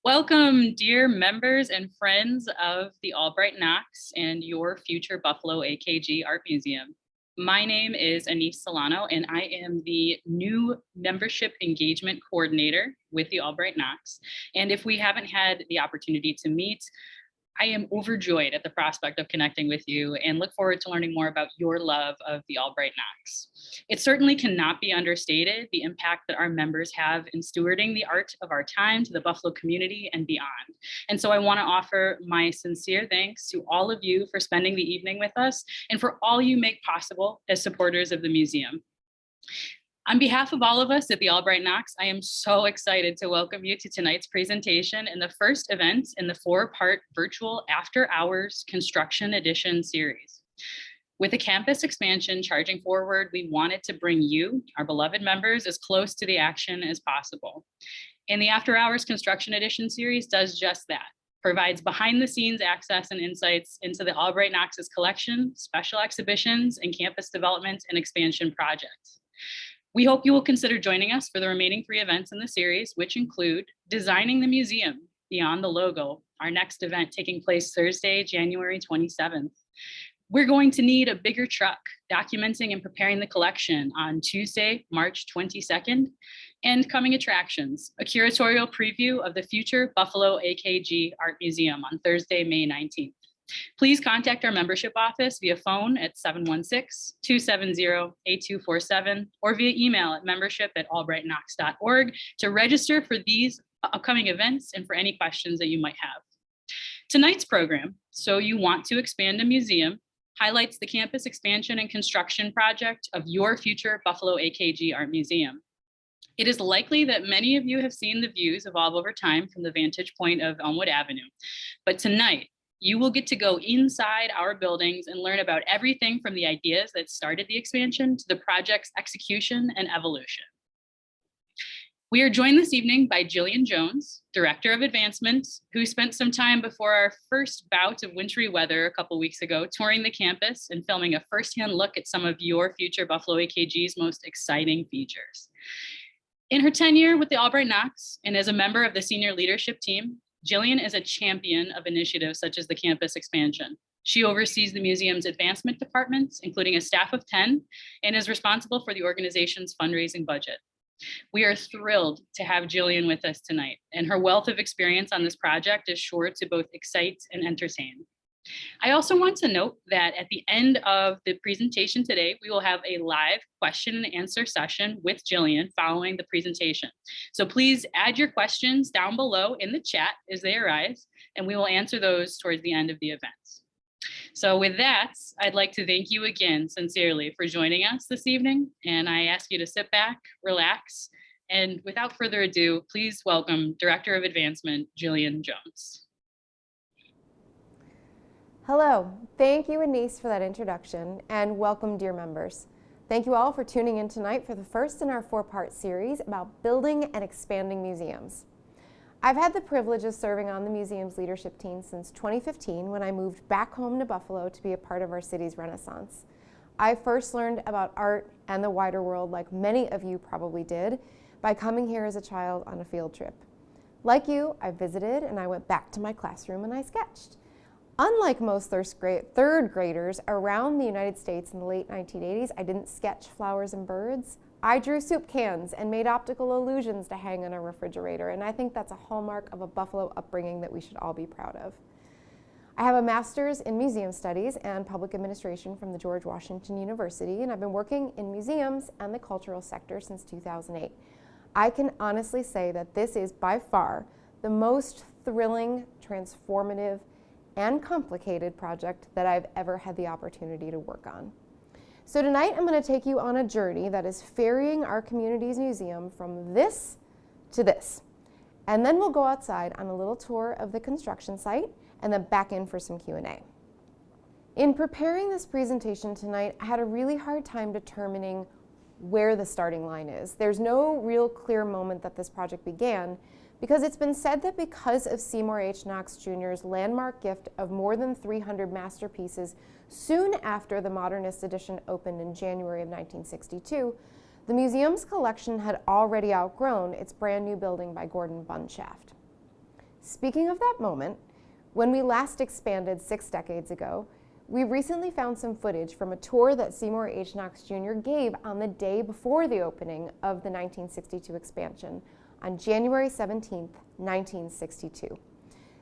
Welcome, dear members and friends of the Albright Knox and Your Future Buffalo AKG Art Museum. My name is Anise Solano, and I am the new membership engagement coordinator with the Albright Knox. And if we haven't had the opportunity to meet, I am overjoyed at the prospect of connecting with you and look forward to learning more about your love of the Albright Knox. It certainly cannot be understated the impact that our members have in stewarding the art of our time to the Buffalo community and beyond. And so I want to offer my sincere thanks to all of you for spending the evening with us and for all you make possible as supporters of the museum. On behalf of all of us at the Albright Knox, I am so excited to welcome you to tonight's presentation and the first event in the 4-part virtual After Hours Construction Edition series. With the campus expansion charging forward, we wanted to bring you, our beloved members, as close to the action as possible. And the After Hours Construction Edition series does just that. Provides behind the scenes access and insights into the Albright Knox's collection, special exhibitions, and campus development and expansion projects. We hope you will consider joining us for the remaining 3 events in the series, which include Designing the Museum Beyond the Logo, our next event taking place Thursday, January 27th. We're going to need a bigger truck documenting and preparing the collection on Tuesday, March 22nd, and coming attractions, a curatorial preview of the future Buffalo AKG Art Museum on Thursday, May 19th. Please contact our membership office via phone at 716-270-8247 or via email at membership@albrightnox.org to register for these upcoming events and for any questions that you might have. Tonight's program, So You Want to Expand a Museum, highlights the campus expansion and construction project of Your Future Buffalo AKG Art Museum. It is likely that many of you have seen the views evolve over time from the vantage point of Elmwood Avenue, but tonight, you will get to go inside our buildings and learn about everything from the ideas that started the expansion to the project's execution and evolution. We are joined this evening by Jillian Jones, Director of Advancement, who spent some time before our first bout of wintry weather a couple weeks ago, touring the campus and filming a firsthand look at some of Your Future Buffalo AKG's most exciting features. In her tenure with the Albright Knox and as a member of the senior leadership team, Jillian is a champion of initiatives such as the campus expansion. She oversees the museum's advancement departments, including a staff of 10, and is responsible for the organization's fundraising budget. We are thrilled to have Jillian with us tonight, and her wealth of experience on this project is sure to both excite and entertain. I also want to note that at the end of the presentation today, we will have a live question and answer session with Jillian following the presentation. So please add your questions down below in the chat as they arise, and we will answer those towards the end of the event. So with that, I'd like to thank you again sincerely for joining us this evening, and I ask you to sit back, relax, and without further ado, please welcome Director of Advancement, Jillian Jones. Hello, thank you Anise for that introduction, and welcome dear members. Thank you all for tuning in tonight for the first in our 4-part series about building and expanding museums. I've had the privilege of serving on the museum's leadership team since 2015 when I moved back home to Buffalo to be a part of our city's renaissance. I first learned about art and the wider world, like many of you probably did, by coming here as a child on a field trip. Like you, I visited and I went back to my classroom and I sketched. Unlike most third graders around the United States in the late 1980s, I didn't sketch flowers and birds. I drew soup cans and made optical illusions to hang on a refrigerator, and I think that's a hallmark of a Buffalo upbringing that we should all be proud of. I have a master's in museum studies and public administration from the George Washington University, and I've been working in museums and the cultural sector since 2008. I can honestly say that this is by far the most thrilling, transformative, and complicated project that I've ever had the opportunity to work on. So tonight I'm going to take you on a journey that is ferrying our community's museum from this to this. And then we'll go outside on a little tour of the construction site and then back in for some Q&A. In preparing this presentation tonight, I had a really hard time determining where the starting line is. There's no real clear moment that this project began, because it's been said that because of Seymour H. Knox Jr.'s landmark gift of more than 300 masterpieces soon after the Modernist Edition opened in January of 1962, the museum's collection had already outgrown its brand new building by Gordon Bunshaft. Speaking of that moment, when we last expanded 6 decades ago, we recently found some footage from a tour that Seymour H. Knox Jr. gave on the day before the opening of the 1962 expansion, on January 17, 1962.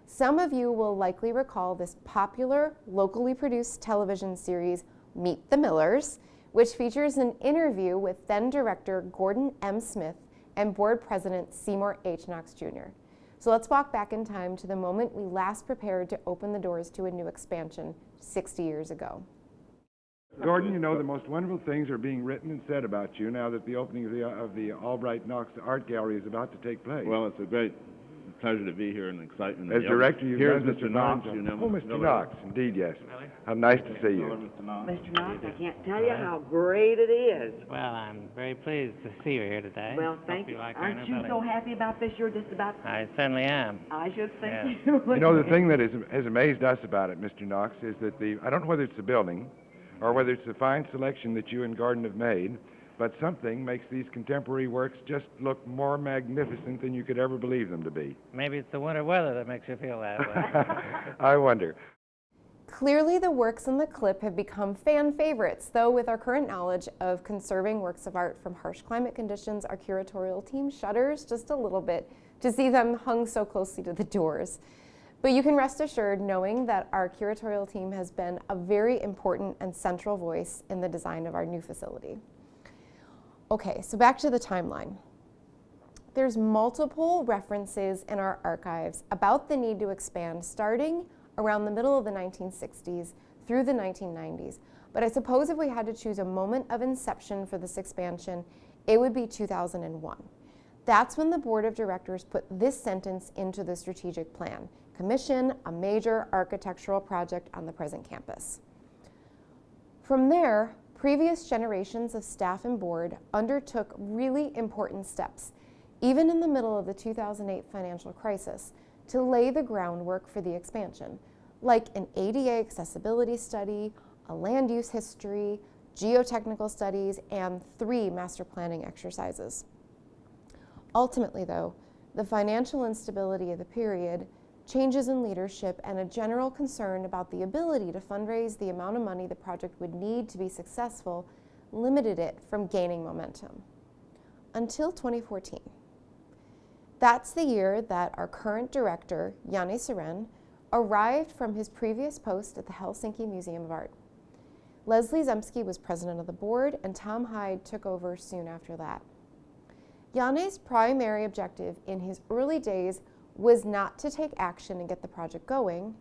Some of you will likely recall this popular, locally produced television series, Meet the Millers, which features an interview with then-director Gordon M. Smith and board president Seymour H. Knox Jr. So let's walk back in time to the moment we last prepared to open the doors to a new expansion 60 years ago. Gordon, you know, the most wonderful things are being written and said about you now that the opening of the Albright Knox Art Gallery is about to take place. Well, it's a great pleasure to be here and excitement. As director, you've Here's done Mr. such a Knox. fine You job. know Oh, Mr. Knox, indeed, yes. How nice to see you. Mr. Knox. Mr. Knox, I can't tell you how great it is. Well, I'm very pleased to see you here today. Well, Hope thank you. like our Aren't new you so building. happy about this? You're just about, I certainly am. I should Yeah. think you would. You know, the thing that has amazed us about it, Mr. Knox, is that I don't know whether it's the building or whether it's the fine selection that you and Gordon have made, but something makes these contemporary works just look more magnificent than you could ever believe them to be. Maybe it's the winter weather that makes you feel that way. I wonder. Clearly, the works in the clip have become fan favorites, though with our current knowledge of conserving works of art from harsh climate conditions, our curatorial team shudders just a little bit to see them hung so closely to the doors. But you can rest assured knowing that our curatorial team has been a very important and central voice in the design of our new facility. Okay, so back to the timeline. There's multiple references in our archives about the need to expand starting around the middle of the 1960s through the 1990s. But I suppose if we had to choose a moment of inception for this expansion, it would be 2001. That's when the board of directors put this sentence into the strategic plan: commission a major architectural project on the present campus. From there, previous generations of staff and board undertook really important steps, even in the middle of the 2008 financial crisis, to lay the groundwork for the expansion, like an ADA accessibility study, a land use history, geotechnical studies, and 3 master planning exercises. Ultimately, though, the financial instability of the period, changes in leadership, and a general concern about the ability to fundraise the amount of money the project would need to be successful limited it from gaining momentum. Until 2014. That's the year that our current director, Janne Siren, arrived from his previous post at the Helsinki Museum of Art. Leslie Zemski was president of the board, and Tom Hyde took over soon after that. Janne's primary objective in his early days was not to take action and get the project going.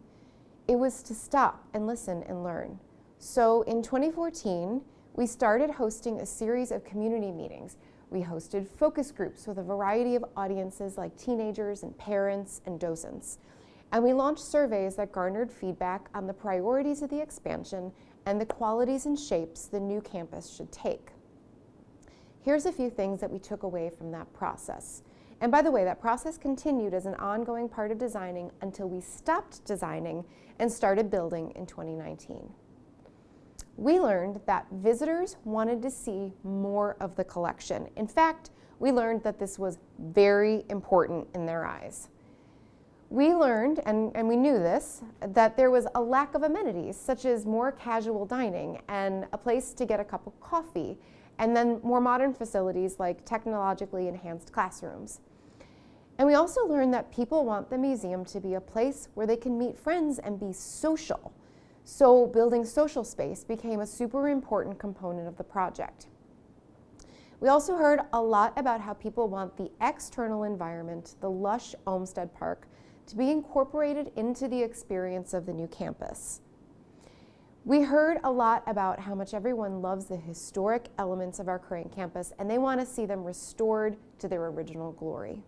It was to stop and listen and learn. So in 2014, we started hosting a series of community meetings. We hosted focus groups with a variety of audiences like teenagers and parents and docents. And we launched surveys that garnered feedback on the priorities of the expansion and the qualities and shapes the new campus should take. Here's a few things that we took away from that process. And by the way, that process continued as an ongoing part of designing until we stopped designing and started building in 2019. We learned that visitors wanted to see more of the collection. In fact, we learned that this was very important in their eyes. We learned, and we knew this, that there was a lack of amenities, such as more casual dining and a place to get a cup of coffee, and then more modern facilities like technologically enhanced classrooms. And we also learned that people want the museum to be a place where they can meet friends and be social. So building social space became a super important component of the project. We also heard a lot about how people want the external environment, the lush Olmsted Park, to be incorporated into the experience of the new campus. We heard a lot about how much everyone loves the historic elements of our current campus, and they want to see them restored to their original glory.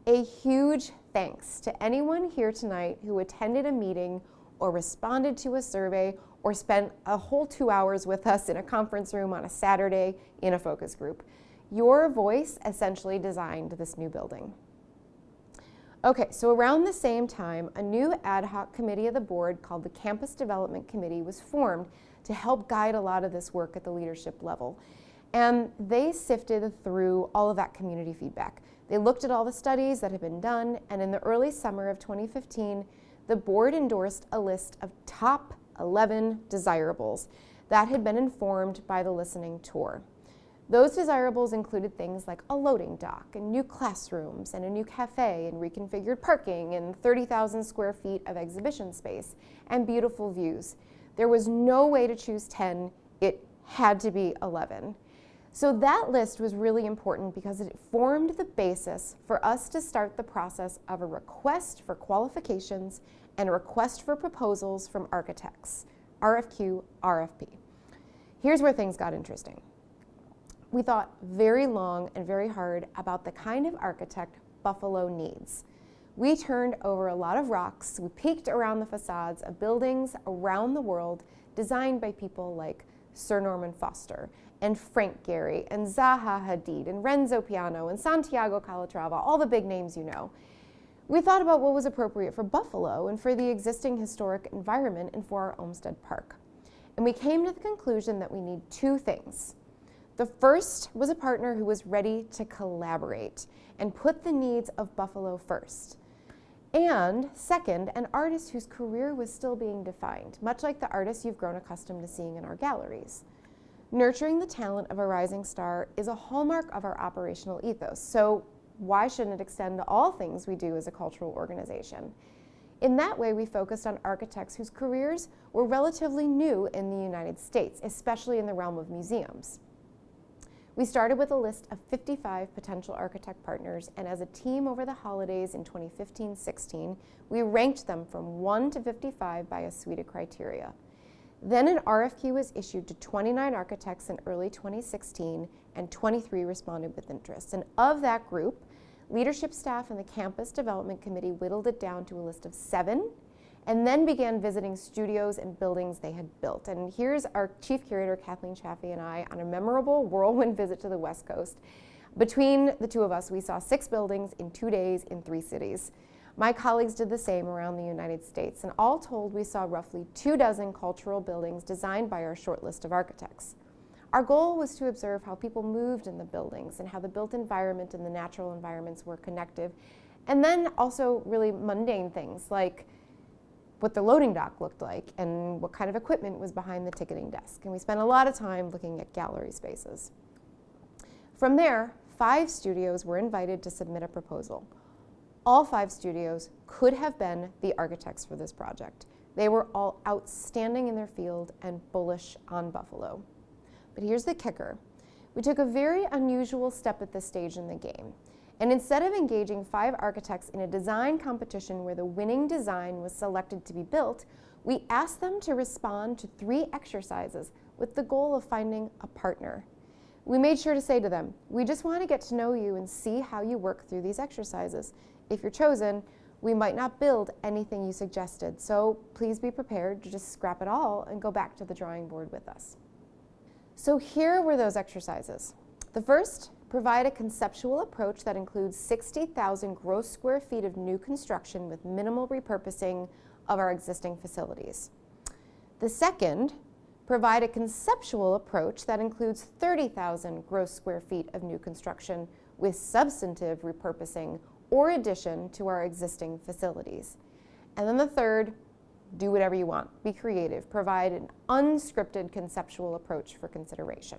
A huge thanks to anyone here tonight who attended a meeting or responded to a survey or spent a whole 2 hours with us in a conference room on a Saturday in a focus group. Your voice essentially designed this new building. Okay, so around the same time, a new ad hoc committee of the board called the Campus Development Committee was formed to help guide a lot of this work at the leadership level. And they sifted through all of that community feedback. They looked at all the studies that had been done, and in the early summer of 2015, the board endorsed a list of top 11 desirables that had been informed by the listening tour. Those desirables included things like a loading dock and new classrooms and a new cafe and reconfigured parking and 30,000 square feet of exhibition space and beautiful views. There was no way to choose 10, it had to be 11. So that list was really important because it formed the basis for us to start the process of a request for qualifications and a request for proposals from architects, RFQ, RFP. Here's where things got interesting. We thought very long and very hard about the kind of architect Buffalo needs. We turned over a lot of rocks. We peeked around the facades of buildings around the world designed by people like Sir Norman Foster and Frank Gehry and Zaha Hadid and Renzo Piano and Santiago Calatrava, all the big names you know. We thought about what was appropriate for Buffalo and for the existing historic environment and for our Olmsted Park. And we came to the conclusion that we need two things. The first was a partner who was ready to collaborate and put the needs of Buffalo first. And second, an artist whose career was still being defined, much like the artists you've grown accustomed to seeing in our galleries. Nurturing the talent of a rising star is a hallmark of our operational ethos, so why shouldn't it extend to all things we do as a cultural organization? In that way, we focused on architects whose careers were relatively new in the United States, especially in the realm of museums. We started with a list of 55 potential architect partners, and as a team over the holidays in 2015-16, we ranked them from 1 to 55 by a suite of criteria. Then an RFQ was issued to 29 architects in early 2016, and 23 responded with interest. And of that group, leadership staff and the campus development committee whittled it down to a list of 7, and then began visiting studios and buildings they had built. And here's our chief curator, Kathleen Chaffee, and I on a memorable whirlwind visit to the West Coast. Between the two of us, we saw 6 buildings in 2 days in 3 cities. My colleagues did the same around the United States, and all told, we saw roughly 24 cultural buildings designed by our short list of architects. Our goal was to observe how people moved in the buildings and how the built environment and the natural environments were connected, and then also really mundane things like what the loading dock looked like and what kind of equipment was behind the ticketing desk. And we spent a lot of time looking at gallery spaces. From there, 5 studios were invited to submit a proposal. All 5 studios could have been the architects for this project. They were all outstanding in their field and bullish on Buffalo. But here's the kicker. We took a very unusual step at this stage in the game. And instead of engaging 5 architects in a design competition where the winning design was selected to be built, we asked them to respond to 3 exercises with the goal of finding a partner. We made sure to say to them, we just want to get to know you and see how you work through these exercises. If you're chosen, we might not build anything you suggested, so please be prepared to just scrap it all and go back to the drawing board with us. So here were those exercises. The first, provide a conceptual approach that includes 60,000 gross square feet of new construction with minimal repurposing of our existing facilities. The second, provide a conceptual approach that includes 30,000 gross square feet of new construction with substantive repurposing or addition to our existing facilities. And then the third, do whatever you want, be creative, provide an unscripted conceptual approach for consideration.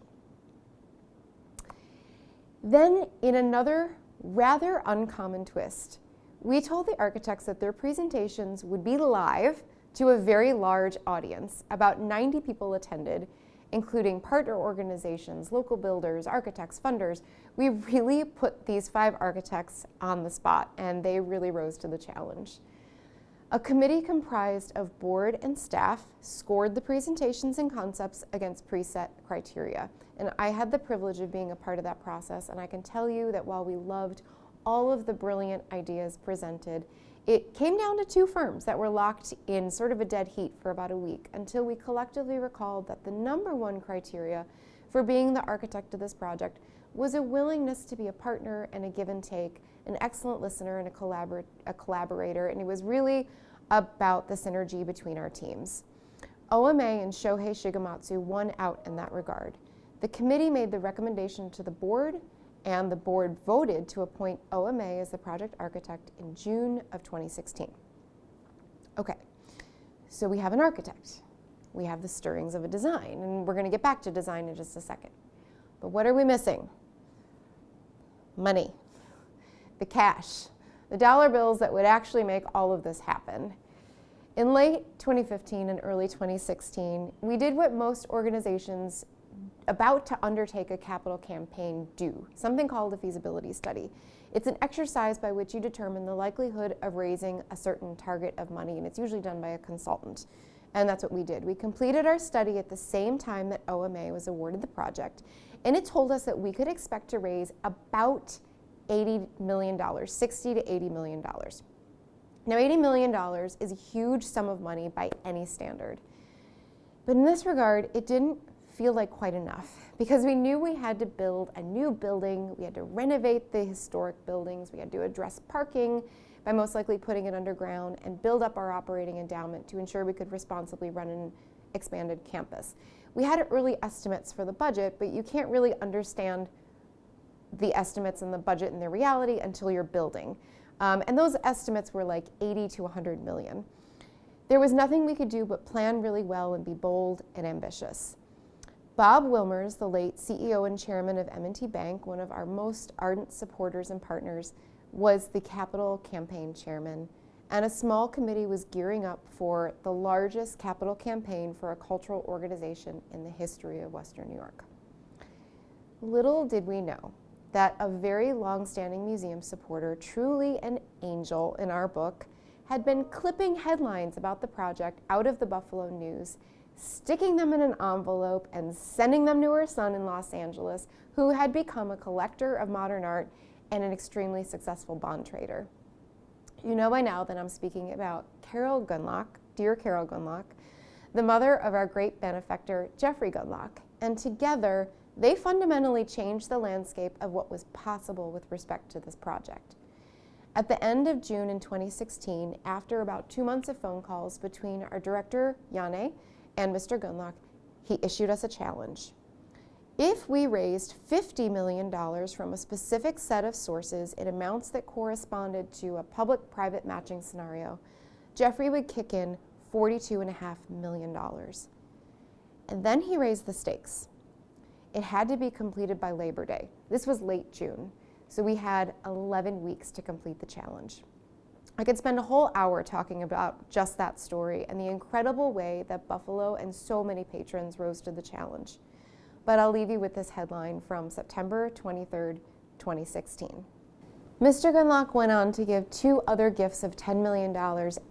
Then, in another rather uncommon twist, we told the architects that their presentations would be live to a very large audience. About 90 people attended, including partner organizations, local builders, architects, funders. We really put these 5 architects on the spot, and they really rose to the challenge. A committee comprised of board and staff scored the presentations and concepts against preset criteria. And I had the privilege of being a part of that process, and I can tell you that while we loved all of the brilliant ideas presented, it came down to 2 firms that were locked in sort of a dead heat for about a week until we collectively recalled that the number 1 criteria for being the architect of this project was a willingness to be a partner and a give and take, an excellent listener and a collaborator, and it was really about the synergy between our teams. OMA and Shohei Shigematsu won out in that regard. The committee made the recommendation to the board, and the board voted to appoint OMA as the project architect in June of 2016. Okay, so we have an architect. We have the stirrings of a design, and we're going to get back to design in just a second. But what are we missing? Money, the cash, the dollar bills that would actually make all of this happen. In late 2015 and early 2016, we did what most organizations about to undertake a capital campaign do, something called a feasibility study. It's an exercise by which you determine the likelihood of raising a certain target of money, and it's usually done by a consultant. And that's what we did. We completed our study at the same time that OMA was awarded the project, and it told us that we could expect to raise about $80 million, $60 to $80 million. Now, $80 million is a huge sum of money by any standard. But in this regard, it didn't feel like quite enough, because we knew we had to build a new building, we had to renovate the historic buildings, we had to address parking by most likely putting it underground, and build up our operating endowment to ensure we could responsibly run an expanded campus. We had early estimates for the budget, but you can't really understand the estimates and the budget and the reality until you're building. And those estimates were like 80 to 100 million. There was nothing we could do but plan really well and be bold and ambitious. Bob Wilmers, the late CEO and chairman of M&T Bank, one of our most ardent supporters and partners, was the capital campaign chairman, and a small committee was gearing up for the largest capital campaign for a cultural organization in the history of Western New York. Little did we know that a very long-standing museum supporter, truly an angel in our book, had been clipping headlines about the project out of the Buffalo News, sticking them in an envelope and sending them to her son in Los Angeles, who had become a collector of modern art and an extremely successful bond trader. You know by now that I'm speaking about Carol Gunlock, dear Carol Gunlock, the mother of our great benefactor, Jeffrey Gunlock, and together they fundamentally changed the landscape of what was possible with respect to this project. At the end of June in 2016, after about 2 months of phone calls between our director, Yane, and Mr. Gunlock, he issued us a challenge. If we raised $50 million from a specific set of sources in amounts that corresponded to a public-private matching scenario, Jeffrey would kick in $42.5 million. And then he raised the stakes. It had to be completed by Labor Day. This was late June, so we had 11 weeks to complete the challenge. I could spend a whole hour talking about just that story and the incredible way that Buffalo and so many patrons rose to the challenge. But I'll leave you with this headline from September 23rd, 2016. Mr. Gunlock went on to give 2 other gifts of $10 million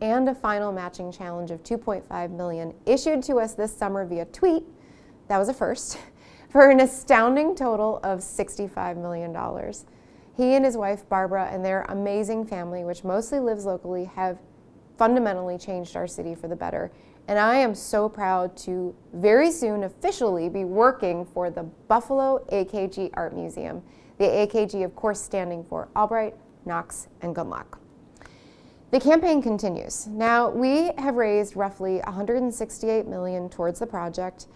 and a final matching challenge of $2.5 million issued to us this summer via tweet, that was a first, for an astounding total of $65 million. He and his wife Barbara and their amazing family, which mostly lives locally, have fundamentally changed our city for the better. And I am so proud to very soon officially be working for the Buffalo AKG Art Museum. The AKG, of course, standing for Albright, Knox, and Gunlock. The campaign continues. Now, we have raised roughly $168 million towards the project,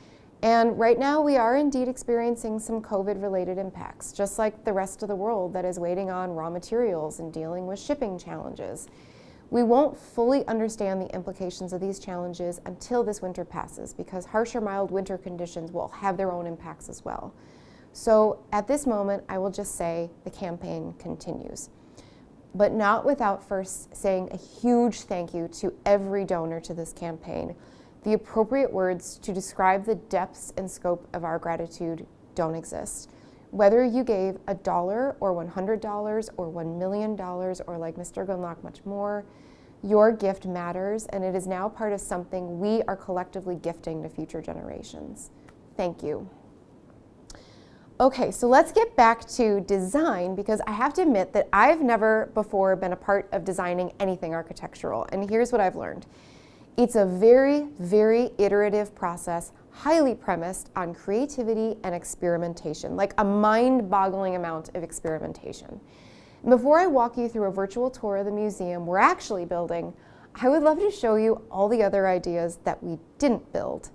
and right now we are indeed experiencing some COVID-related impacts, just like the rest of the world that is waiting on raw materials and dealing with shipping challenges. We won't fully understand the implications of these challenges until this winter passes, because harsh or mild winter conditions will have their own impacts as well. So at this moment, I will just say the campaign continues, but not without first saying a huge thank you to every donor to this campaign. The appropriate words to describe the depths and scope of our gratitude don't exist. Whether you gave $1 or $100 or $1 million or, like Mr. Gunlock, much more, your gift matters, and it is now part of something we are collectively gifting to future generations. Thank you. Okay, so let's get back to design, because I have to admit that I've never before been a part of designing anything architectural, and here's what I've learned. It's a very, very iterative process, highly premised on creativity and experimentation, like a mind-boggling amount of experimentation. And before I walk you through a virtual tour of the museum we're actually building, I would love to show you all the other ideas that we didn't build.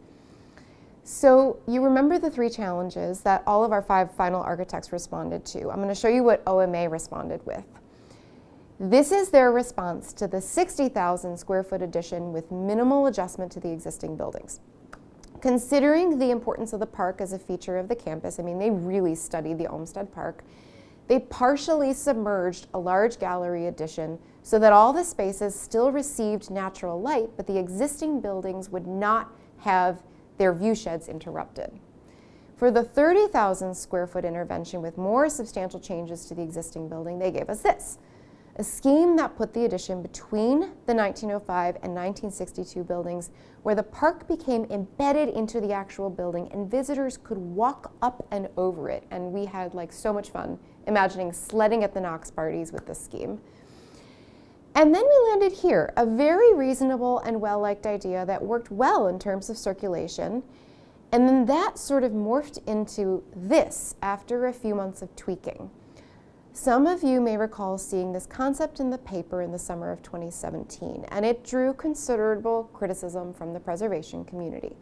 So you remember the 3 challenges that all of our 5 final architects responded to. I'm going to show you what OMA responded with. This is their response to the 60,000 square foot addition with minimal adjustment to the existing buildings. Considering the importance of the park as a feature of the campus, I mean, they really studied the Olmsted Park, they partially submerged a large gallery addition so that all the spaces still received natural light, but the existing buildings would not have their view sheds interrupted. For the 30,000 square foot intervention with more substantial changes to the existing building, they gave us this, a scheme that put the addition between the 1905 and 1962 buildings where the park became embedded into the actual building and visitors could walk up and over it. And we had like so much fun imagining sledding at the Knox parties with this scheme. And then we landed here, a very reasonable and well-liked idea that worked well in terms of circulation. And then that sort of morphed into this after a few months of tweaking. Some of you may recall seeing this concept in the paper in the summer of 2017, and it drew considerable criticism from the preservation community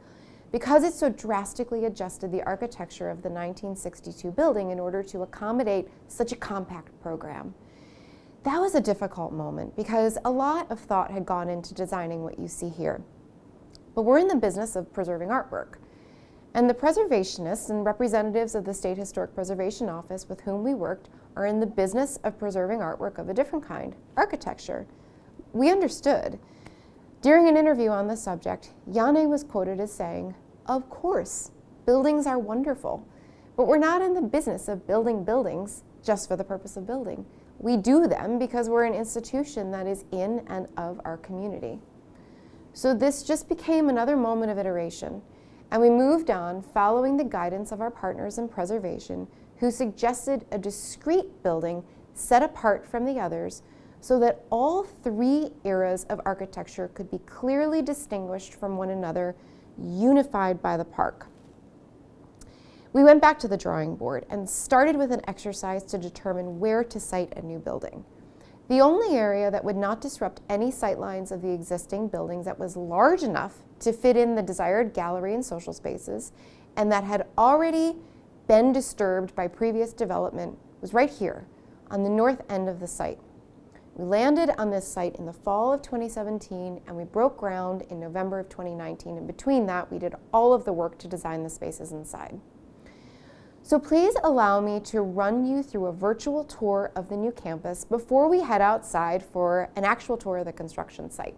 because it so drastically adjusted the architecture of the 1962 building in order to accommodate such a compact program. That was a difficult moment because a lot of thought had gone into designing what you see here. But we're in the business of preserving artwork. And the preservationists and representatives of the State Historic Preservation Office with whom we worked are in the business of preserving artwork of a different kind, architecture. We understood. During an interview on the subject, Janne was quoted as saying, "Of course, buildings are wonderful, but we're not in the business of building buildings just for the purpose of building. We do them because we're an institution that is in and of our community." So this just became another moment of iteration. And we moved on following the guidance of our partners in preservation who suggested a discrete building set apart from the others so that all 3 eras of architecture could be clearly distinguished from one another, unified by the park. We went back to the drawing board and started with an exercise to determine where to site a new building. The only area that would not disrupt any sightlines of the existing buildings that was large enough to fit in the desired gallery and social spaces and that had already been disturbed by previous development was right here on the north end of the site. We landed on this site in the fall of 2017 and we broke ground in November of 2019, and between that we did all of the work to design the spaces inside. So please allow me to run you through a virtual tour of the new campus before we head outside for an actual tour of the construction site.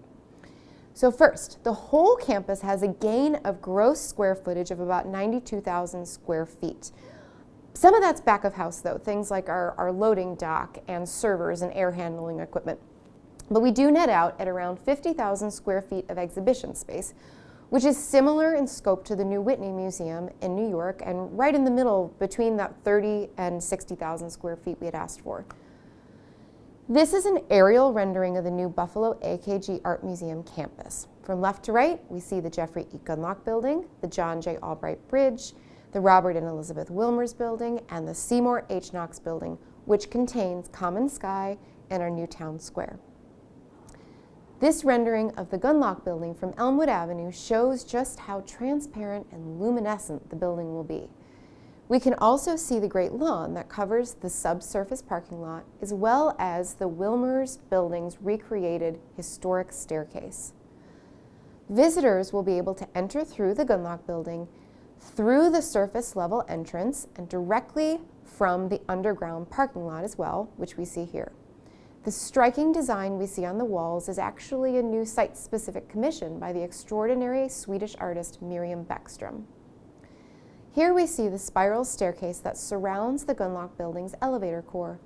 So first, the whole campus has a gain of gross square footage of about 92,000 square feet. Some of that's back of house though, things like our loading dock and servers and air handling equipment. But we do net out at around 50,000 square feet of exhibition space, which is similar in scope to the new Whitney Museum in New York and right in the middle between that 30 and 60,000 square feet we had asked for. This is an aerial rendering of the new Buffalo AKG Art Museum campus. From left to right, we see the Jeffrey E. Gundlach Building, the John J. Albright Bridge, the Robert and Elizabeth Wilmers Building, and the Seymour H. Knox Building, which contains Common Sky and our new town square. This rendering of the Gundlach Building from Elmwood Avenue shows just how transparent and luminescent the building will be. We can also see the great lawn that covers the subsurface parking lot, as well as the Wilmers Building's recreated historic staircase. Visitors will be able to enter through the Gundlach Building, through the surface level entrance, and directly from the underground parking lot as well, which we see here. The striking design we see on the walls is actually a new site-specific commission by the extraordinary Swedish artist Miriam Bäckström. Here we see the spiral staircase that surrounds the Gundlach Building's elevator core.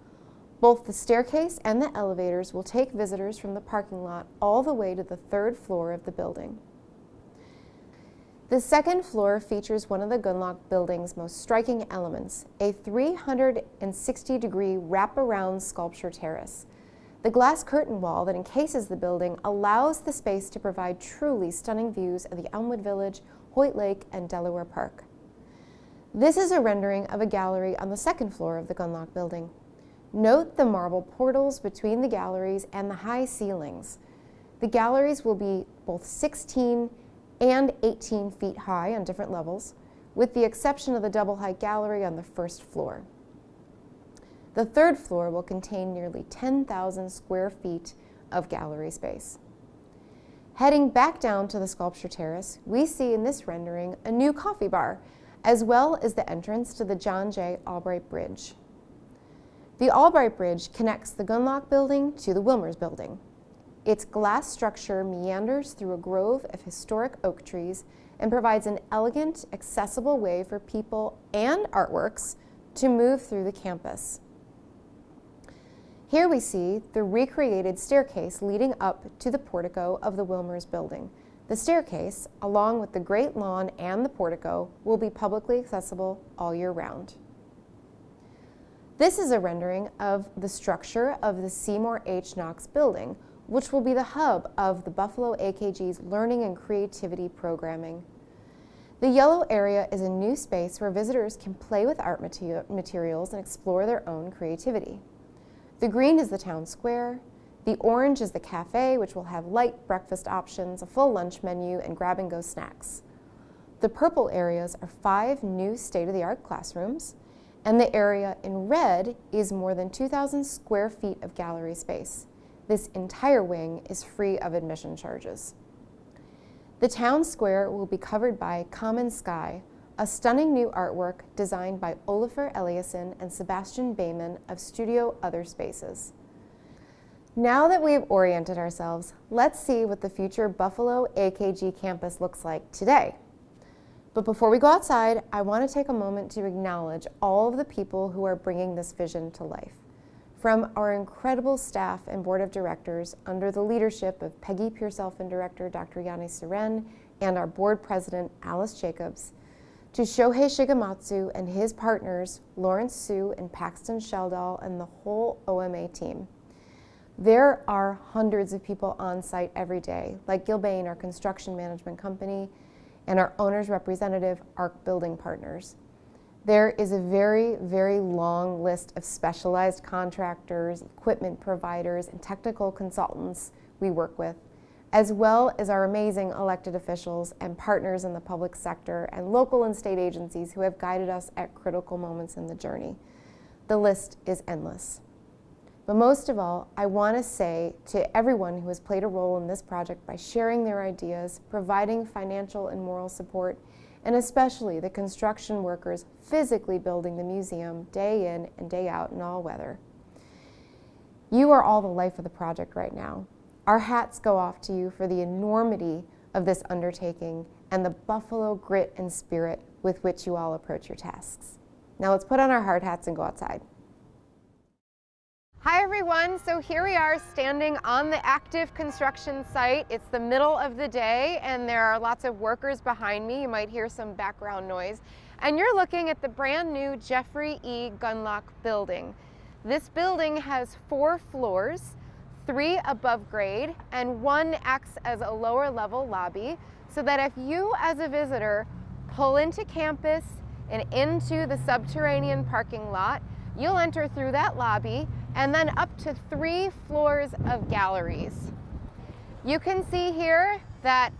Both the staircase and the elevators will take visitors from the parking lot all the way to the 3rd floor of the building. The 2nd floor features one of the Gundlach Building's most striking elements, a 360-degree wraparound sculpture terrace. The glass curtain wall that encases the building allows the space to provide truly stunning views of the Elmwood Village, Hoyt Lake, and Delaware Park. This is a rendering of a gallery on the 2nd floor of the Gundlach Building. Note the marble portals between the galleries and the high ceilings. The galleries will be both 16 and 18 feet high on different levels, with the exception of the double height gallery on the first floor. The third floor will contain nearly 10,000 square feet of gallery space. Heading back down to the sculpture terrace, we see in this rendering a new coffee bar, as well as the entrance to the John J. Albright Bridge. The Albright Bridge connects the Gunlock Building to the Wilmers Building. Its glass structure meanders through a grove of historic oak trees and provides an elegant, accessible way for people and artworks to move through the campus. Here we see the recreated staircase leading up to the portico of the Wilmers Building. The staircase, along with the great lawn and the portico, will be publicly accessible all year round. This is a rendering of the structure of the Seymour H. Knox Building, which will be the hub of the Buffalo AKG's Learning and Creativity programming. The yellow area is a new space where visitors can play with art materials and explore their own creativity. The green is the town square. The orange is the cafe, which will have light breakfast options, a full lunch menu, and grab-and-go snacks. The purple areas are 5 new state-of-the-art classrooms, and the area in red is more than 2,000 square feet of gallery space. This entire wing is free of admission charges. The town square will be covered by Common Sky, a stunning new artwork designed by Olafur Eliasson and Sebastian Bayman of Studio Other Spaces. Now that we have oriented ourselves, let's see what the future Buffalo AKG campus looks like today. But before we go outside, I want to take a moment to acknowledge all of the people who are bringing this vision to life. From our incredible staff and board of directors under the leadership of Peggy Pearselfin director Dr. Yanni Seren and our board president Alice Jacobs, to Shohei Shigematsu and his partners, Lawrence Su and Paxton Sheldall and the whole OMA team. There are hundreds of people on site every day, like Gilbane, our construction management company, and our owner's representative, ARC Building Partners. There is a very, very long list of specialized contractors, equipment providers, and technical consultants we work with, as well as our amazing elected officials and partners in the public sector and local and state agencies who have guided us at critical moments in the journey. The list is endless. But most of all, I want to say to everyone who has played a role in this project by sharing their ideas, providing financial and moral support, and especially the construction workers physically building the museum day in and day out in all weather. You are all the life of the project right now. Our hats go off to you for the enormity of this undertaking and the Buffalo grit and spirit with which you all approach your tasks. Now let's put on our hard hats and go outside. Hi everyone, so here we are standing on the active construction site. It's the middle of the day and there are lots of workers behind me. You might hear some background noise. And you're looking at the brand new Jeffrey E. Gunlock building. This building has 4 floors, 3 above grade, and 1 acts as a lower level lobby, so that if you as a visitor pull into campus and into the subterranean parking lot, you'll enter through that lobby and then up to 3 floors of galleries. You can see here that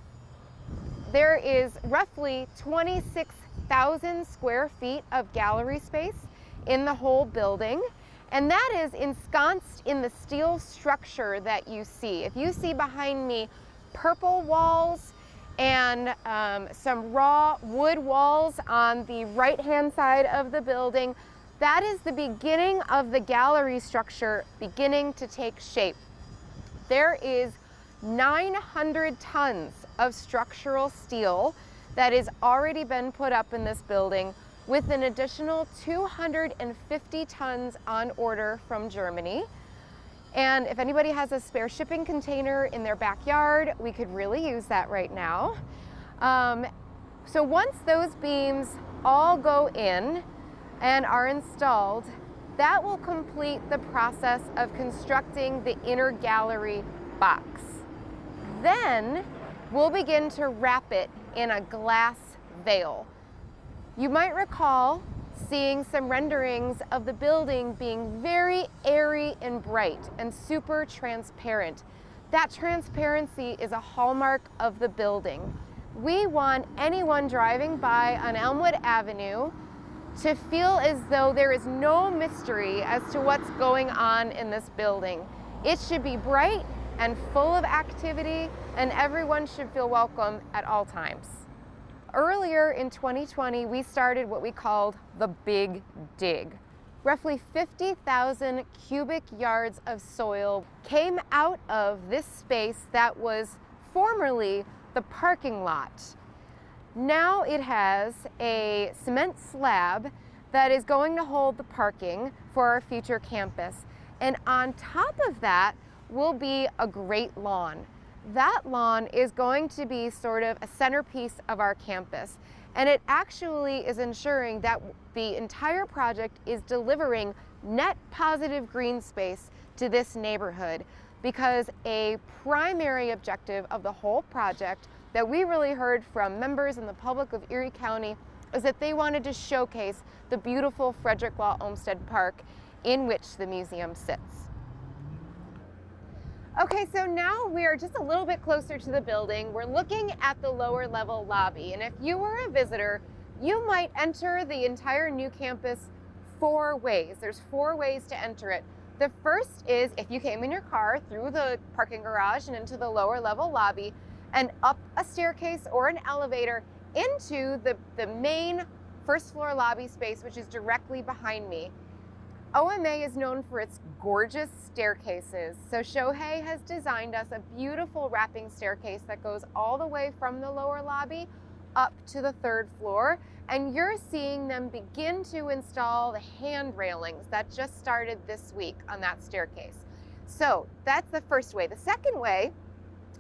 there is roughly 26,000 square feet of gallery space in the whole building, and that is ensconced in the steel structure that you see. If you see behind me purple walls and some raw wood walls on the right-hand side of the building, that is the beginning of the gallery structure beginning to take shape. There is 900 tons of structural steel that has already been put up in this building, with an additional 250 tons on order from Germany. And if anybody has a spare shipping container in their backyard, we could really use that right now. So once those beams all go in and are installed, that will complete the process of constructing the inner gallery box. Then we'll begin to wrap it in a glass veil. You might recall seeing some renderings of the building being very airy and bright and super transparent. That transparency is a hallmark of the building. We want anyone driving by on Elmwood Avenue to feel as though there is no mystery as to what's going on in this building. It should be bright and full of activity, and everyone should feel welcome at all times. Earlier in 2020, we started what we called the Big Dig. Roughly 50,000 cubic yards of soil came out of this space that was formerly the parking lot. Now it has a cement slab that is going to hold the parking for our future campus. And on top of that will be a great lawn. That lawn is going to be sort of a centerpiece of our campus. And it actually is ensuring that the entire project is delivering net positive green space to this neighborhood, because a primary objective of the whole project that we really heard from members in the public of Erie County is that they wanted to showcase the beautiful Frederick Law Olmsted Park in which the museum sits. Okay, so now we are just a little bit closer to the building. We're looking at the lower level lobby, and if you were a visitor, you might enter the entire new campus 4 ways. There's 4 ways to enter it. The first is if you came in your car through the parking garage and into the lower level lobby and up a staircase or an elevator into the main first floor lobby space, which is directly behind me. OMA is known for its gorgeous staircases. So Shohei has designed us a beautiful wrapping staircase that goes all the way from the lower lobby up to the 3rd floor. And you're seeing them begin to install the hand railings that just started this week on that staircase. So that's the first way. The second way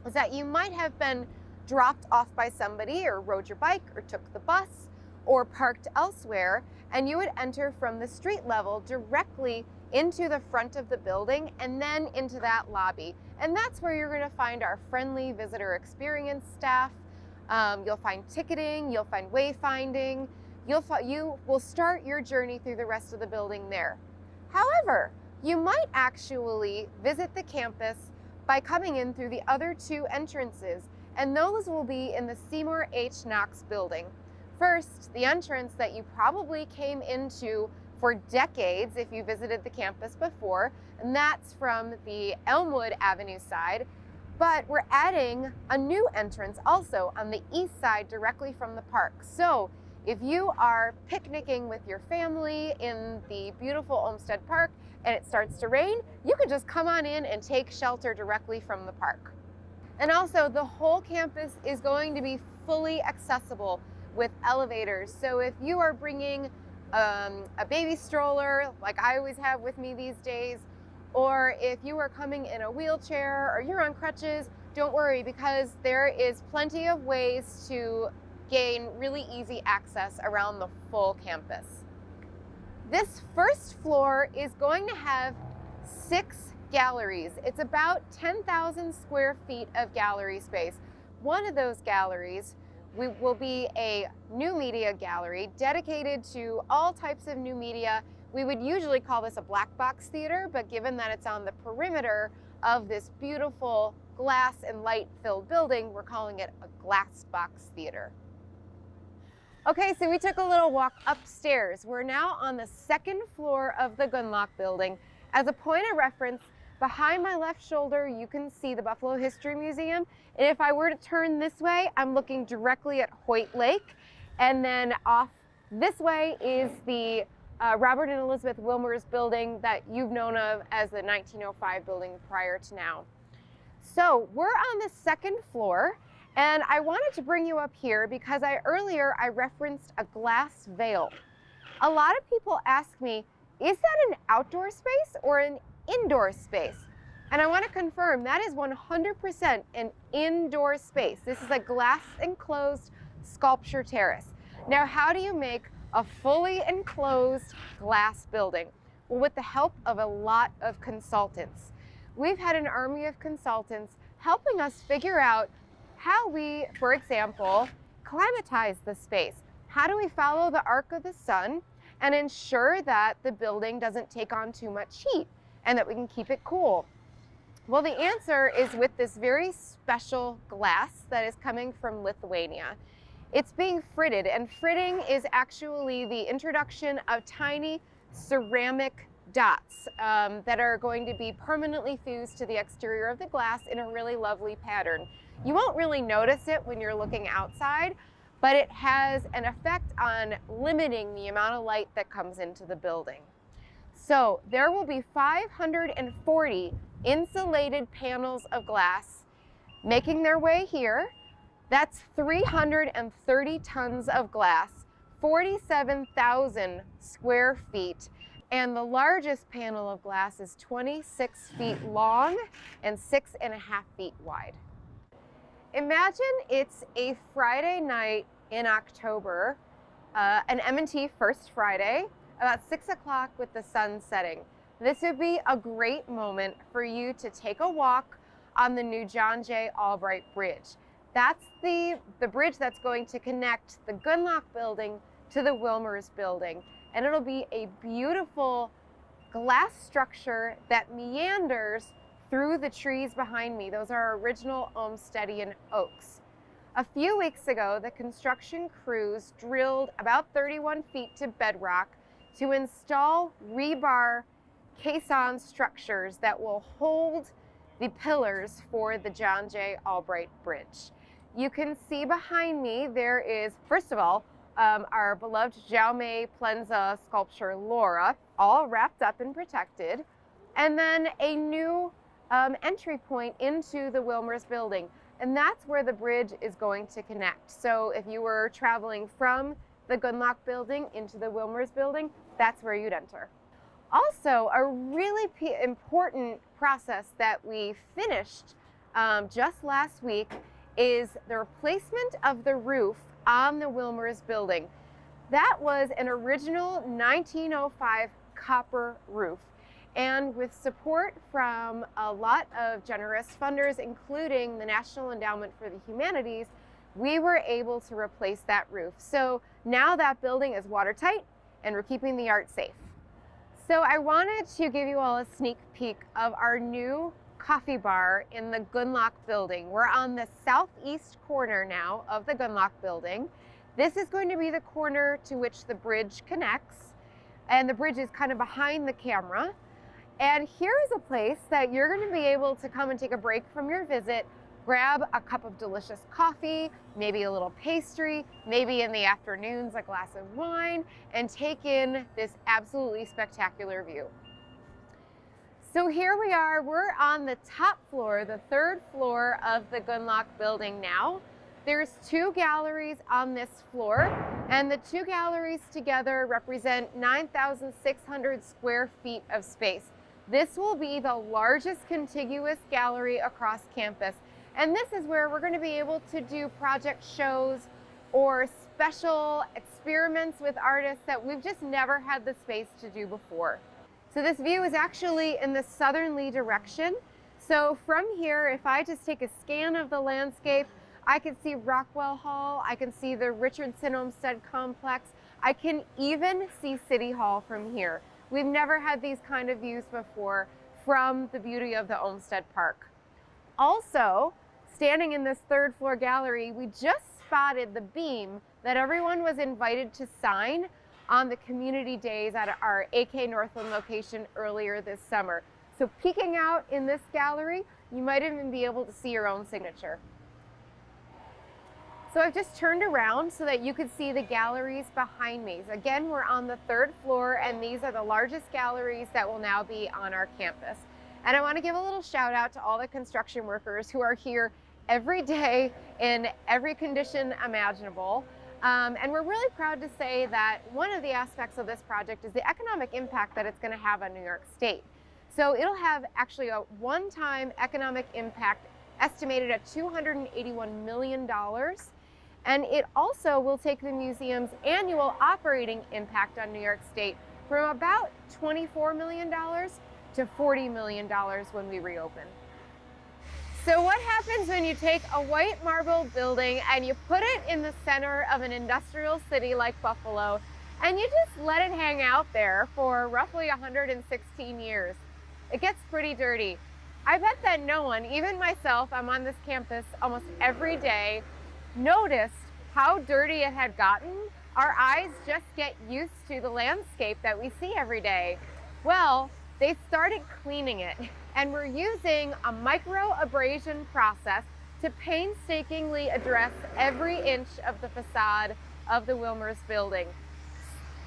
is that you might have been dropped off by somebody, or rode your bike, or took the bus, or parked elsewhere, and you would enter from the street level directly into the front of the building and then into that lobby. And that's where you're going to find our friendly visitor experience staff. You'll find ticketing, you'll find wayfinding, you will start your journey through the rest of the building there. However, you might actually visit the campus by coming in through the other 2 entrances, and those will be in the Seymour H. Knox building. First, the entrance that you probably came into for decades if you visited the campus before, and that's from the Elmwood Avenue side. But we're adding a new entrance also on the east side directly from the park. So if you are picnicking with your family in the beautiful Olmsted Park and it starts to rain, you can just come on in and take shelter directly from the park. And also, the whole campus is going to be fully accessible with elevators. So if you are bringing a baby stroller, like I always have with me these days, or if you are coming in a wheelchair or you're on crutches, don't worry, because there is plenty of ways to gain really easy access around the full campus. This first floor is going to have 6 galleries. It's about 10,000 square feet of gallery space. One of those galleries will be a new media gallery dedicated to all types of new media. We would usually call this a black box theater, but given that it's on the perimeter of this beautiful glass and light filled building, we're calling it a glass box theater. Okay, so we took a little walk upstairs. We're now on the 2nd floor of the Gunlock building. As a point of reference, behind my left shoulder, you can see the Buffalo History Museum. And if I were to turn this way, I'm looking directly at Hoyt Lake. And then off this way is the Robert and Elizabeth Wilmer's building that you've known of as the 1905 building prior to now. So we're on the 2nd floor, and I wanted to bring you up here because earlier I referenced a glass veil. A lot of people ask me, is that an outdoor space or an indoor space? And I want to confirm that is 100% an indoor space. This is a glass enclosed sculpture terrace. Now, how do you make a fully enclosed glass building? Well, with the help of a lot of consultants. We've had an army of consultants helping us figure out how we, for example, climatize the space. How do we follow the arc of the sun and ensure that the building doesn't take on too much heat and that we can keep it cool? Well, the answer is with this very special glass that is coming from Lithuania. It's being fritted, and fritting is actually the introduction of tiny ceramic dots that are going to be permanently fused to the exterior of the glass in a really lovely pattern. You won't really notice it when you're looking outside, but it has an effect on limiting the amount of light that comes into the building. So there will be 540 insulated panels of glass making their way here. That's 330 tons of glass, 47,000 square feet. And the largest panel of glass is 26 feet long and 6.5 feet wide. Imagine it's a Friday night in October, an M&T First Friday, about 6 o'clock with the sun setting. This would be a great moment for you to take a walk on the new John J. Albright Bridge. That's the bridge that's going to connect the Gunlock building to the Wilmers building. And it'll be a beautiful glass structure that meanders through the trees behind me. Those are original Olmstedian oaks. A few weeks ago, the construction crews drilled about 31 feet to bedrock to install rebar caisson structures that will hold the pillars for the John J. Albright Bridge. You can see behind me there is, first of all, our beloved Jaume Plenza sculpture Laura, all wrapped up and protected, and then a new entry point into the Wilmers building, and that's where the bridge is going to connect. So if you were traveling from the Gunlock building into the Wilmers building, that's where you'd enter. Also, a really important process that we finished just last week is the replacement of the roof on the Wilmers building. That was an original 1905 copper roof. And with support from a lot of generous funders, including the National Endowment for the Humanities, we were able to replace that roof. So now that building is watertight and we're keeping the art safe. So I wanted to give you all a sneak peek of our new coffee bar in the Gunlock building. We're on the southeast corner now of the Gunlock building. This is going to be the corner to which the bridge connects, and the bridge is kind of behind the camera. And here is a place that you're going to be able to come and take a break from your visit, grab a cup of delicious coffee, maybe a little pastry, maybe in the afternoons a glass of wine, and take in this absolutely spectacular view. So here we are, we're on the top floor, the third floor of the Gunlock building now. There's 2 galleries on this floor, and the 2 galleries together represent 9,600 square feet of space. This will be the largest contiguous gallery across campus. And this is where we're going to be able to do project shows or special experiments with artists that we've just never had the space to do before. So this view is actually in the southerly direction. So from here, if I just take a scan of the landscape, I can see Rockwell Hall, I can see the Richardson Olmsted Complex, I can even see City Hall from here. We've never had these kind of views before from the beauty of the Olmsted Park. Also, standing in this third floor gallery, we just spotted the beam that everyone was invited to sign on the community days at our AK Northland location earlier this summer. So peeking out in this gallery, you might even be able to see your own signature. So I've just turned around so that you could see the galleries behind me. So again, we're on the third floor, and these are the largest galleries that will now be on our campus. And I want to give a little shout out to all the construction workers who are here every day in every condition imaginable. And we're really proud to say that one of the aspects of this project is the economic impact that it's going to have on New York State. So it'll have actually a one-time economic impact estimated at $281 million. And it also will take the museum's annual operating impact on New York State from about $24 million to $40 million when we reopen. So what happens when you take a white marble building and you put it in the center of an industrial city like Buffalo, and you just let it hang out there for roughly 116 years? It gets pretty dirty. I bet that no one, even myself, I'm on this campus almost every day, noticed how dirty it had gotten. Our eyes just get used to the landscape that we see every day. Well, they started cleaning it, and we're using a micro abrasion process to painstakingly address every inch of the facade of the Wilmers building.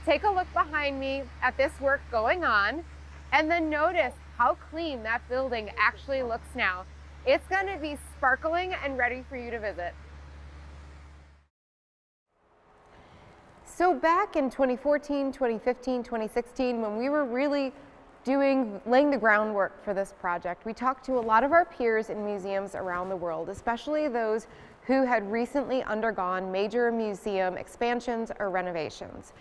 Take a look behind me at this work going on, and then notice how clean that building actually looks now. It's going to be sparkling and ready for you to visit. So back in 2014, 2015, 2016, when we were really laying the groundwork for this project, we talked to a lot of our peers in museums around the world, especially those who had recently undergone major museum expansions or renovations.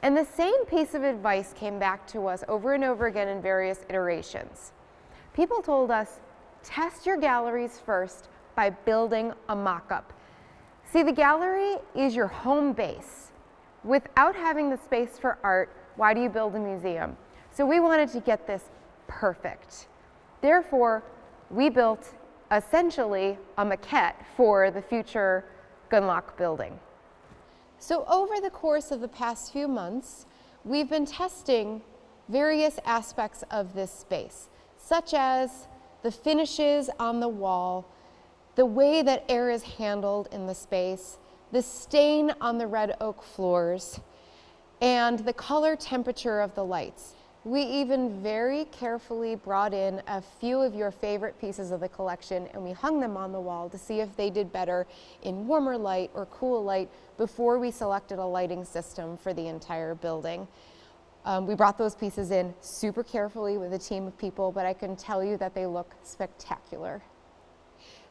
And the same piece of advice came back to us over and over again in various iterations. People told us, test your galleries first by building a mock-up. See, the gallery is your home base. Without having the space for art, why do you build a museum? So we wanted to get this perfect. Therefore, we built essentially a maquette for the future Gunlock building. So over the course of the past few months, we've been testing various aspects of this space, such as the finishes on the wall, the way that air is handled in the space, the stain on the red oak floors, and the color temperature of the lights. We even very carefully brought in a few of your favorite pieces of the collection and we hung them on the wall to see if they did better in warmer light or cool light before we selected a lighting system for the entire building. We brought those pieces in super carefully with a team of people, but I can tell you that they look spectacular.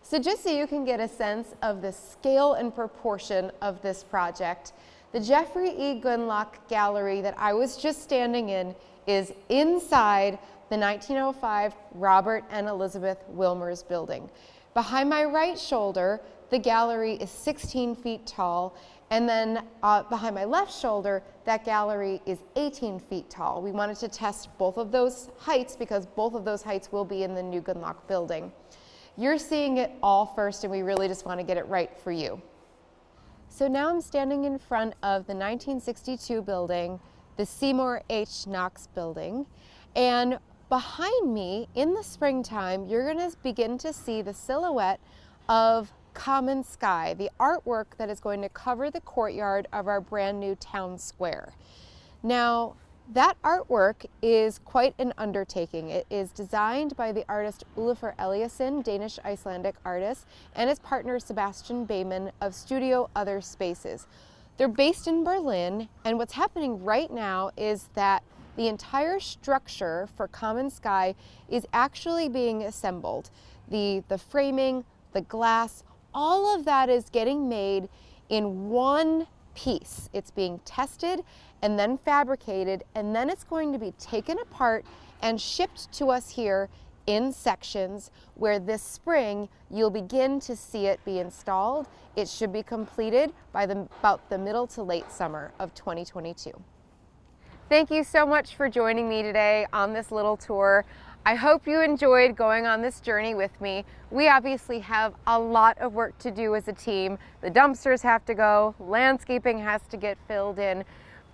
So just so you can get a sense of the scale and proportion of this project, the Jeffrey E. Gunlock Gallery that I was just standing in is inside the 1905 Robert and Elizabeth Wilmers building. Behind my right shoulder, the gallery is 16 feet tall, and then behind my left shoulder, that gallery is 18 feet tall. We wanted to test both of those heights because both of those heights will be in the new Gunlock building. You're seeing it all first, and we really just want to get it right for you. So now I'm standing in front of the 1962 building, the Seymour H. Knox building, and behind me in the springtime, you're going to begin to see the silhouette of Common Sky, the artwork that is going to cover the courtyard of our brand new town square. Now, that artwork is quite an undertaking. It is designed by the artist Olafur Eliasson, Danish-Icelandic artist, and his partner Sebastian Bayman of Studio Other Spaces. They're based in Berlin, and what's happening right now is that the entire structure for Common Sky is actually being assembled. The framing, the glass, all of that is getting made in one piece. It's being tested and then fabricated, and then it's going to be taken apart and shipped to us here in sections where this spring you'll begin to see it be installed. It should be completed by about the middle to late summer of 2022. Thank you so much for joining me today on this little tour. I hope you enjoyed going on this journey with me. We obviously have a lot of work to do as a team. The dumpsters have to go, landscaping has to get filled in,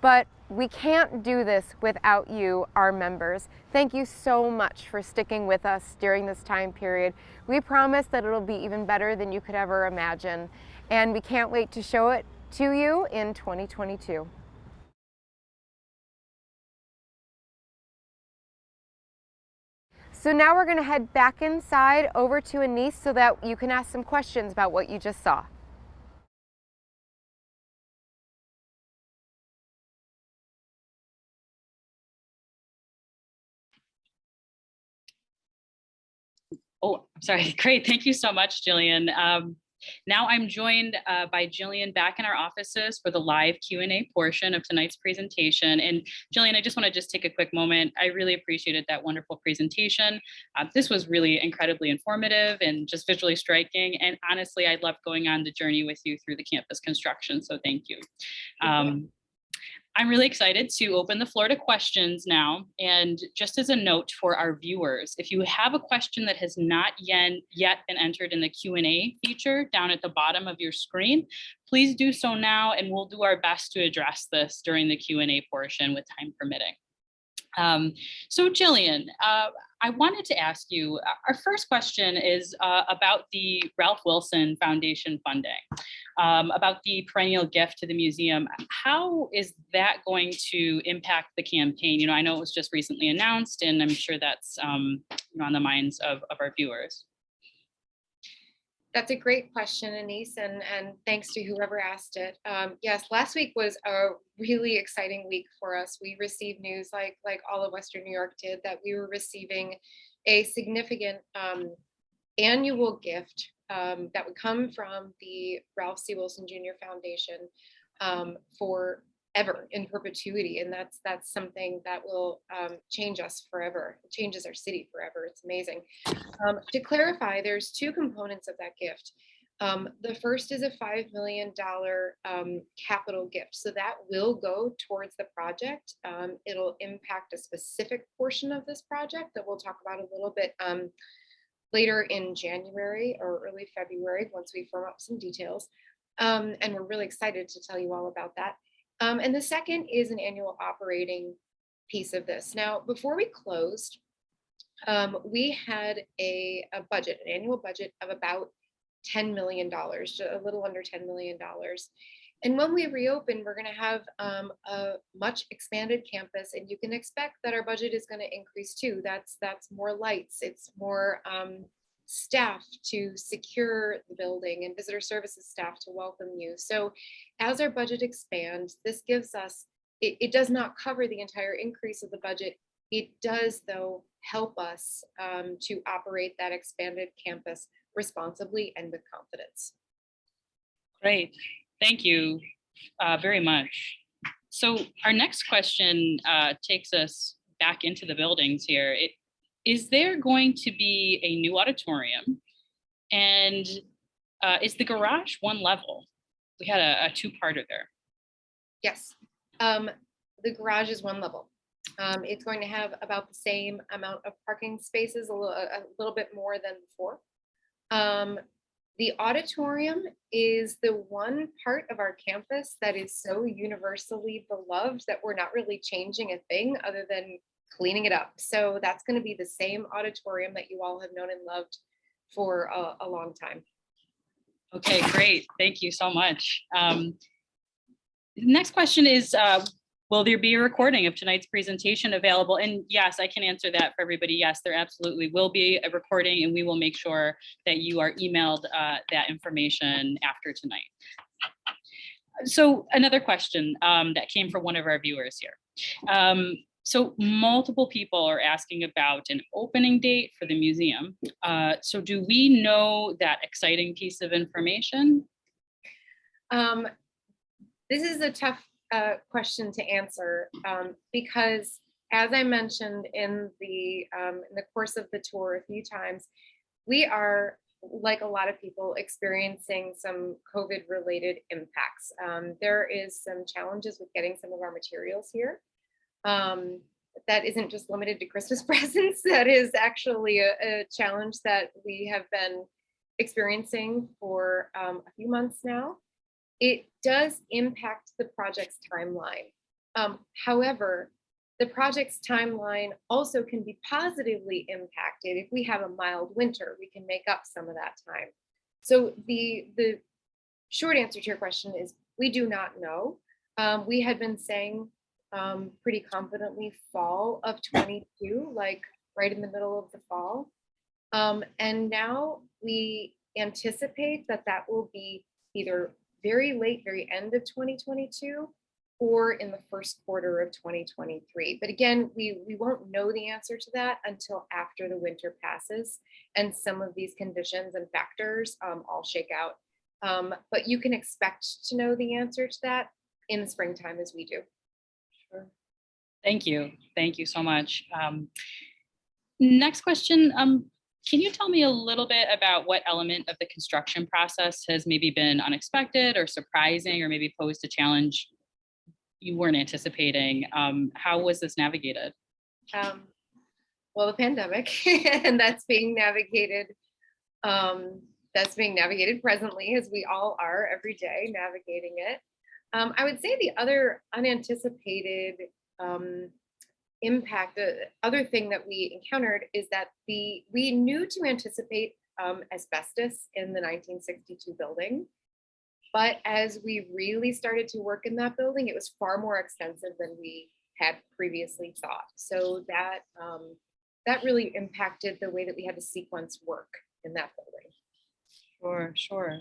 but we can't do this without you, our members. Thank you so much for sticking with us during this time period. We promise that it'll be even better than you could ever imagine, and we can't wait to show it to you in 2022. So now we're going to head back inside over to Anise so that you can ask some questions about what you just saw. Oh, I'm sorry. Great. Thank you so much, Jillian. Now I'm joined by Jillian back in our offices for the live Q&A portion of tonight's presentation. And Jillian, I just want to take a quick moment. I really appreciated that wonderful presentation. This was really incredibly informative and just visually striking. And honestly, I loved going on the journey with you through the campus construction. So thank you. I'm really excited to open the floor to questions now. And just as a note for our viewers, if you have a question that has not yet been entered in the Q&A feature down at the bottom of your screen, please do so now, and we'll do our best to address this during the Q&A portion with time permitting. So Jillian, I wanted to ask you, our first question is about the Ralph Wilson Foundation funding, about the perennial gift to the museum. How is that going to impact the campaign? You know, I know it was just recently announced, and I'm sure that's on the minds of our viewers. That's a great question, Anise, and thanks to whoever asked it. Yes, last week was a really exciting week for us. We received news, like all of Western New York did, that we were receiving a significant annual gift that would come from the Ralph C. Wilson Jr. Foundation for ever, in perpetuity, and that's something that will change us forever. It changes our city forever. It's amazing. To clarify, there's two components of that gift. The first is a $5 million capital gift, so that will go towards the project. It'll impact a specific portion of this project that we'll talk about a little bit later in January or early February once we firm up some details. And we're really excited to tell you all about that. And the second is an annual operating piece of this. Now, before we closed, we had a budget, an annual budget of about $10 million, a little under $10 million. And when we reopen, we're going to have a much expanded campus, and you can expect that our budget is going to increase too. That's more lights, it's more staff to secure the building and visitor services staff to welcome you. So as our budget expands, this gives us, it does not cover the entire increase of the budget. It does, though, help us to operate that expanded campus responsibly and with confidence. Great. Thank you very much. So our next question takes us back into the buildings here. Is there going to be a new auditorium? And is the garage one level? We had a two-parter there. Yes, the garage is one level. It's going to have about the same amount of parking spaces, a little bit more than before. The auditorium is the one part of our campus that is so universally beloved that we're not really changing a thing other than cleaning it up. So that's going to be the same auditorium that you all have known and loved for a long time. Okay, great. Thank you so much. Next question is, will there be a recording of tonight's presentation available? And yes, I can answer that for everybody. Yes, there absolutely will be a recording, and we will make sure that you are emailed that information after tonight. So another question that came from one of our viewers here. So multiple people are asking about an opening date for the museum. So do we know that exciting piece of information? This is a tough question to answer because, as I mentioned in the course of the tour a few times, we are, like a lot of people, experiencing some COVID-related impacts. There is some challenges with getting some of our materials here. That isn't just limited to Christmas presents. That is actually a challenge that we have been experiencing for a few months now. It does impact the project's timeline. However, the project's timeline also can be positively impacted. If we have a mild winter, we can make up some of that time. So the short answer to your question is we do not know. We had been saying pretty confidently fall of 22, like right in the middle of the fall. And now we anticipate that that will be either very late, very end of 2022, or in the first quarter of 2023. But again, we won't know the answer to that until after the winter passes and some of these conditions and factors all shake out. But you can expect to know the answer to that in the springtime as we do. Sure. Thank you. Thank you so much. Next question. Can you tell me a little bit about what element of the construction process has maybe been unexpected or surprising or maybe posed a challenge you weren't anticipating. How was this navigated? Well, the pandemic, and that's being navigated. That's being navigated presently, as we all are every day navigating it. I would say the other unanticipated impact, the other thing that we encountered is that we knew to anticipate asbestos in the 1962 building. But as we really started to work in that building, it was far more extensive than we had previously thought. So that that really impacted the way that we had to sequence work in that building. Sure, sure.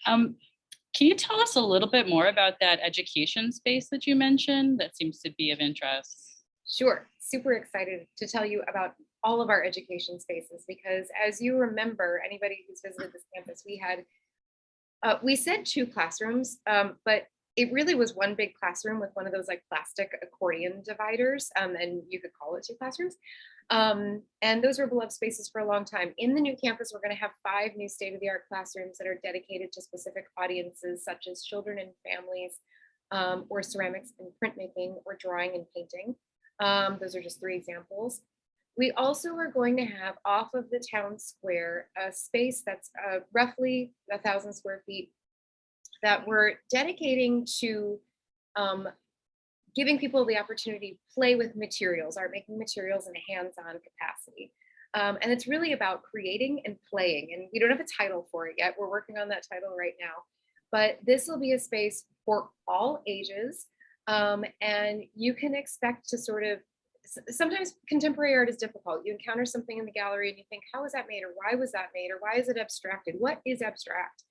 Can you tell us a little bit more about that education space that you mentioned? That seems to be of interest. Sure, super excited to tell you about all of our education spaces because as you remember, anybody who's visited this campus, we said 2 classrooms, but it really was one big classroom with one of those like plastic accordion dividers, and you could call it 2 classrooms. And those were beloved spaces for a long time. In the new campus, we're going to have 5 new state-of-the-art classrooms that are dedicated to specific audiences, such as children and families, or ceramics and printmaking, or drawing and painting. Those are just 3 examples. We also are going to have off of the town square a space that's roughly 1,000 square feet that we're dedicating to giving people the opportunity to play with materials, art making materials in a hands-on capacity. And it's really about creating and playing. And we don't have a title for it yet. We're working on that title right now. But this will be a space for all ages. And you can expect to sort of, sometimes contemporary art is difficult. You encounter something in the gallery and you think, how was that made? Or why was that made? Or why is it abstracted? What is abstract?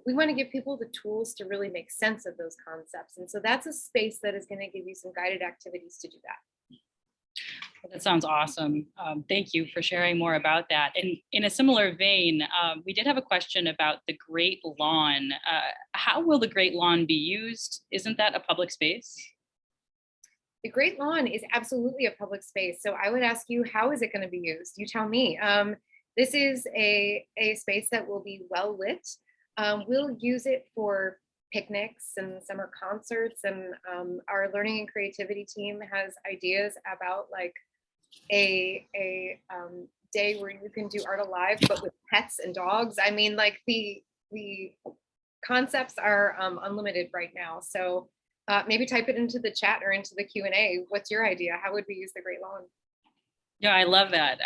We want to give people the tools to really make sense of those concepts. And so that's a space that is going to give you some guided activities to do that. That sounds awesome. Thank you for sharing more about that. And in a similar vein, we did have a question about the Great Lawn. How will the Great Lawn be used? Isn't that a public space? The Great Lawn is absolutely a public space. So I would ask you, how is it going to be used? You tell me. This is a space that will be well lit. We'll use it for picnics and summer concerts, and our learning and creativity team has ideas about like a day where you can do art alive, but with pets and dogs. I mean, like the concepts are unlimited right now. So maybe type it into the chat or into the Q&A. What's your idea? How would we use the Great Lawn? Yeah, I love that.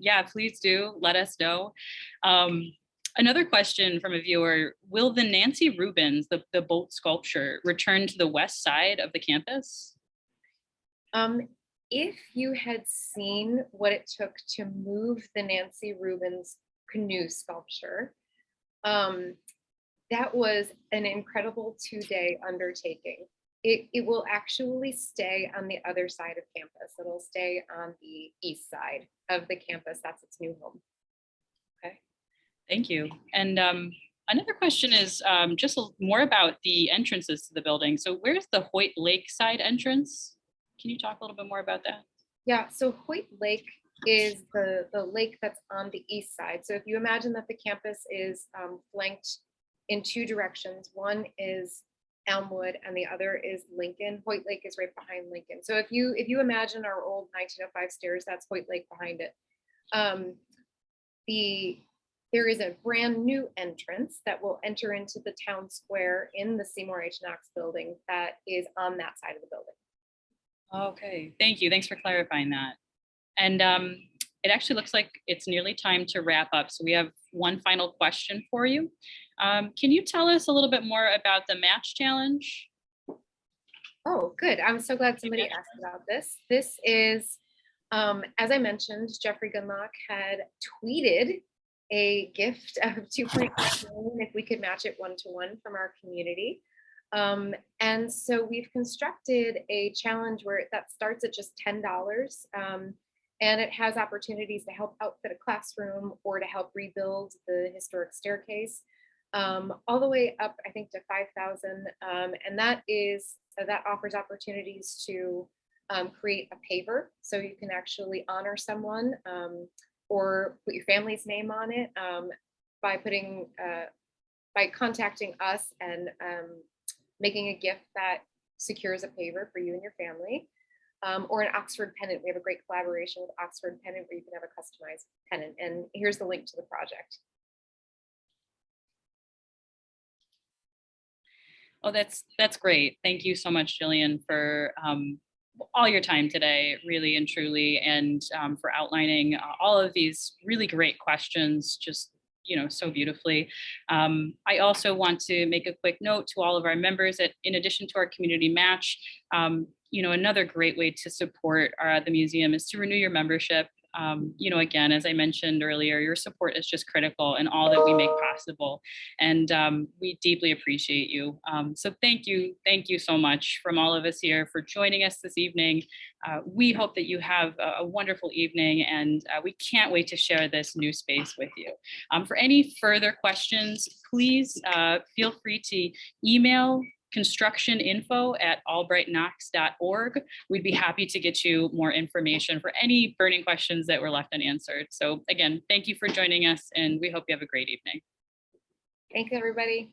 Yeah, please do let us know. Another question from a viewer, will the Nancy Rubens, the boat sculpture, return to the west side of the campus? If you had seen what it took to move the Nancy Rubens canoe sculpture, that was an incredible 2-day undertaking. It will actually stay on the other side of campus. It'll stay on the east side of the campus. That's its new home. Okay. Thank you. And another question is just more about the entrances to the building. So where's the Hoyt Lake side entrance? Can you talk a little bit more about that? Yeah, so Hoyt Lake is the lake that's on the east side. So if you imagine that the campus is flanked in 2 directions, one is Elmwood and the other is Lincoln. Hoyt Lake is right behind Lincoln. So if you imagine our old 1905 stairs, that's Hoyt Lake behind it. There is a brand new entrance that will enter into the town square in the Seymour H. Knox building that is on that side of the building. Okay, thank you. Thanks for clarifying that. And it actually looks like it's nearly time to wrap up. So we have one final question for you. Can you tell us a little bit more about the match challenge? Oh, good. I'm so glad somebody asked about this. This is, as I mentioned, Jeffrey Gunlock had tweeted a gift of 2.5 million if we could match it 1-to-1 from our community. And so we've constructed a challenge where that starts at just $10. And it has opportunities to help outfit a classroom or to help rebuild the historic staircase, all the way up, I think, to 5,000. And that offers opportunities to create a paver, so you can actually honor someone or put your family's name on it by contacting us and making a gift that secures a paver for you and your family. Or an Oxford pennant. We have a great collaboration with Oxford Pennant where you can have a customized pennant. And here's the link to the project. Oh, that's great. Thank you so much, Jillian, for all your time today, really and truly, and for outlining all of these really great questions, just so beautifully. I also want to make a quick note to all of our members that in addition to our community match, another great way to support the museum is to renew your membership. Again, as I mentioned earlier, your support is just critical in all that we make possible. And we deeply appreciate you. So thank you so much from all of us here for joining us this evening. We hope that you have a wonderful evening, and we can't wait to share this new space with you. For any further questions, please feel free to email constructioninfo@albrightknox.org. We'd be happy to get you more information for any burning questions that were left unanswered. So again, thank you for joining us, and we hope you have a great evening. Thanks, everybody.